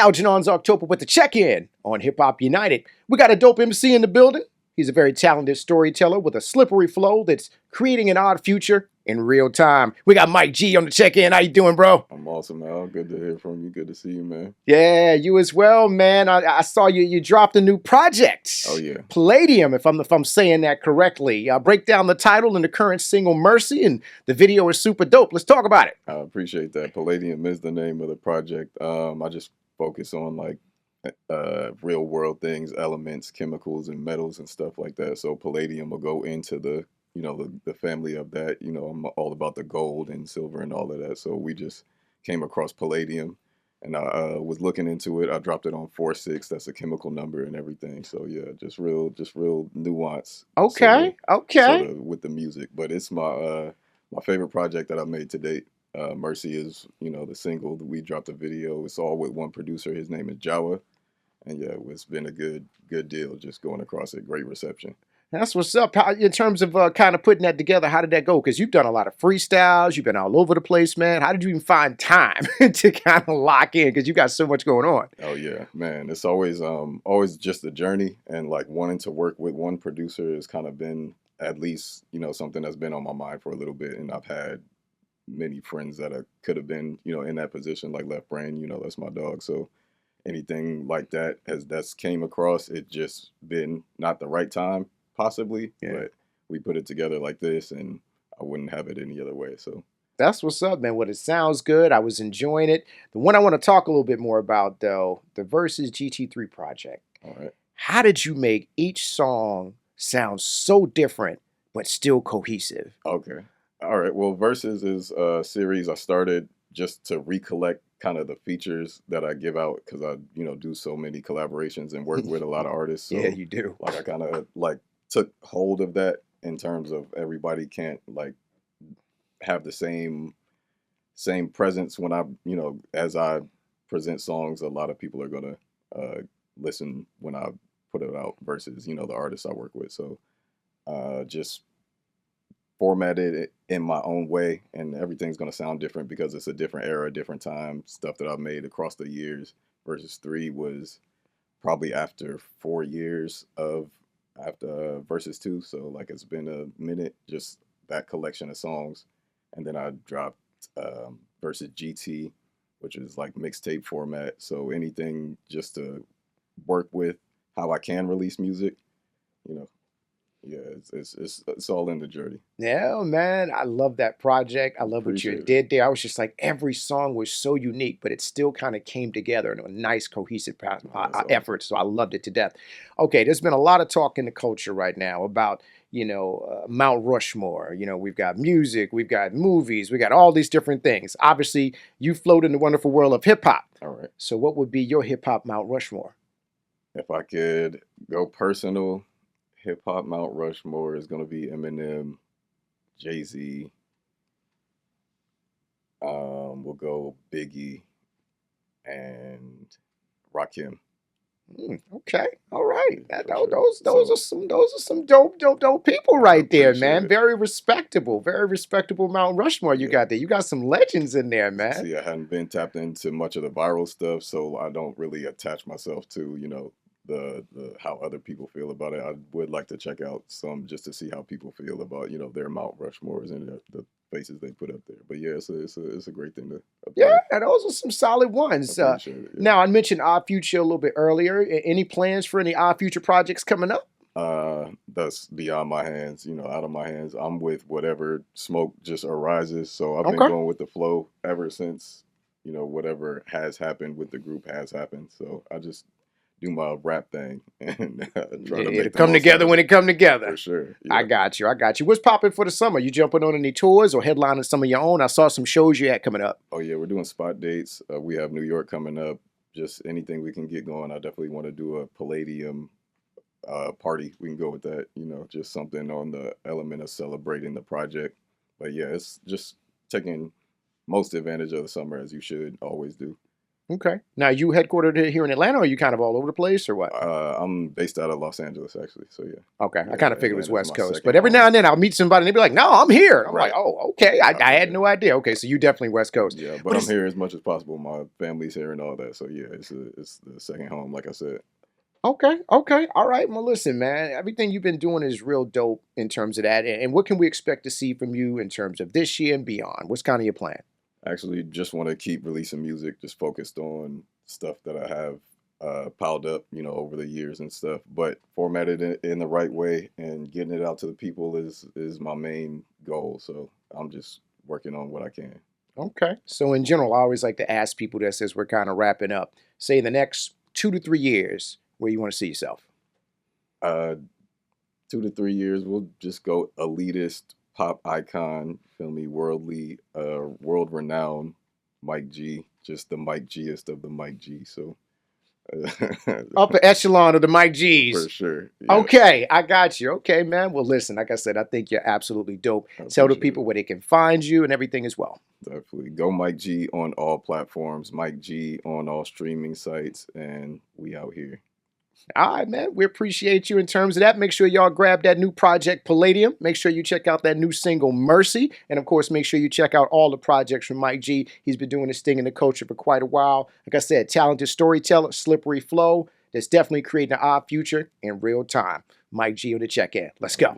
Algernon's October with the check-in on Hip Hop United. We got a dope MC in the building. He's a very talented storyteller with a slippery flow that's creating an odd future in real time. We got Mike G on the check-in. How you doing, bro? I'm awesome, Al. Good to hear from you. Good to see you, man. Yeah, you as well, man. I saw you dropped a new project. Oh, yeah. Palladium, if I'm saying that correctly. Break down the title and the current single Mercy, and the video is super dope. Let's talk about it. I appreciate that. Palladium is the name of the project. I just focus on like real world things, elements, chemicals, and metals and stuff like that. So Palladium will go into the family of that. I'm all about the gold and silver and all of that. So we just came across Palladium, and I was looking into it. I dropped it on 4/6. That's a chemical number and everything. So yeah, just real nuance. Okay, okay. With the music, but it's my favorite project that I've made to date. Mercy is, the single that we dropped a video. It's all with one producer. His name is Jawa. And yeah, it's been a good deal just going across it. Great reception. That's what's up. In terms of kind of putting that together, how did that go? Because you've done a lot of freestyles. You've been all over the place, man. How did you even find time to kind of lock in? Because you got so much going on. Oh yeah, man. It's always just a journey, and like wanting to work with one producer has kind of been at least, something that's been on my mind for a little bit. And I've had many friends that could have been, in that position, like Left Brain, that's my dog. So anything like that that's came across, it just been not the right time, possibly. Yeah. But we put it together like this, and I wouldn't have it any other way. So That's what's up, man. Well, it sounds good. I was enjoying it. The one I want to talk a little bit more about, though, the Versus GT3 project. all right. How did you make each song sound so different but still cohesive? Okay. All right. Well, Versus is a series I started just to recollect kind of the features that I give out, because I, do so many collaborations and work with a lot of artists. So Yeah, you do. like I kind of like took hold of that in terms of everybody can't like have the same presence when I, as I present songs. A lot of people are gonna listen when I put it out versus, the artists I work with. So just formatted it in my own way, and everything's going to sound different because it's a different era, different time, stuff that I've made across the years. Versus 3 was probably after 4 years of after Versus 2, so like it's been a minute, just that collection of songs. And then I dropped Versus GT, which is like mixtape format, so anything just to work with how I can release music, you know yeah, it's all in the journey. Yeah, man, I love that project. I love what you Appreciate it. did there. I was just like, every song was so unique, but it still kind of came together in a nice, cohesive That's awesome. effort. So I loved it to death. Okay, there's been a lot of talk in the culture right now about, Mount Rushmore. We've got music, we've got movies, we got all these different things. Obviously, you float in the wonderful world of hip hop. All right. So what would be your hip hop Mount Rushmore? If I could go personal, hip hop Mount Rushmore is gonna be Eminem, Jay-Z. We'll go Biggie and Rakim. Okay, all right. For sure. Those are some dope people right there, appreciate man. it. Very respectable Mount Rushmore you Yeah. got there. You got some legends in there, man. See, I hadn't been tapped into much of the viral stuff, so I don't really attach myself to, the how other people feel about it. I would like to check out some just to see how people feel about, their Mount Rushmores and the faces they put up there. But yeah, it's a great thing to Yeah, observe. those are some solid ones. Appreciate it. Yeah. Now I mentioned Odd Future a little bit earlier. Any plans for any Odd Future projects coming up? That's beyond my hands, out of my hands. I'm with whatever smoke just arises. So I've been Okay. going with the flow ever since, whatever has happened with the group has happened. So I just do my rap thing and try to It'll make the come most together out of when it. it come together. For sure. I Yeah. got you. What's popping for the summer? You jumping on any tours or headlining some of your own? I saw some shows you had coming up. Oh yeah, we're doing spot dates. We have New York coming up. Just anything we can get going. I definitely want to do a Palladium party. We can go with that. Just something on the element of celebrating the project. But yeah, it's just taking most advantage of the summer as you should always do. Okay. Now, you headquartered here in Atlanta, or are you kind of all over the place, or what? I'm based out of Los Angeles, actually. So yeah, Okay, I yeah, kind of figured it was Atlanta's West my Coast, second but every now home. and then I'll meet somebody and they be like, "No, I'm here." And I'm like, Right. "Oh, okay. I had Yeah. no idea." Okay, so you definitely West Coast, Yeah, but but I'm it's here as much as possible. My family's here and all that. So yeah, it's the second home, like I said. okay. Okay, all right. Well, listen, man. Everything you've been doing is real dope in terms of that. And what can we expect to see from you in terms of this year and beyond? What's kind of your plan? Actually, just want to keep releasing music, just focused on stuff that I have piled up, over the years and stuff. But formatted in the right way and getting it out to the people is my main goal. So I'm just working on what I can. Okay. So in general, I always like to ask people this as we're kind of wrapping up. Say in the next 2 to 3 years, where you want to see yourself. Uh, 2 to 3 years, we'll just go elitist pop icon, feel me, worldly, world renowned Mike G, just the Mike Gist of the Mike G. So Upper echelon of the Mike for G's. sure, yeah, Okay, I got you. Okay, man. Well, listen, like I said, I think you're absolutely dope. I Tell the appreciate people it. where they can find you and everything as well. Definitely go Mike G on all platforms, Mike G on all streaming sites, and we out here. All right, man. We appreciate you in terms of that. Make sure y'all grab that new project Palladium. Make sure you check out that new single Mercy. And of course, make sure you check out all the projects from Mike G. He's been doing this thing in the culture for quite a while. Like I said, talented storyteller, slippery flow. That's definitely creating an odd future in real time. Mike G on the check in. Let's go.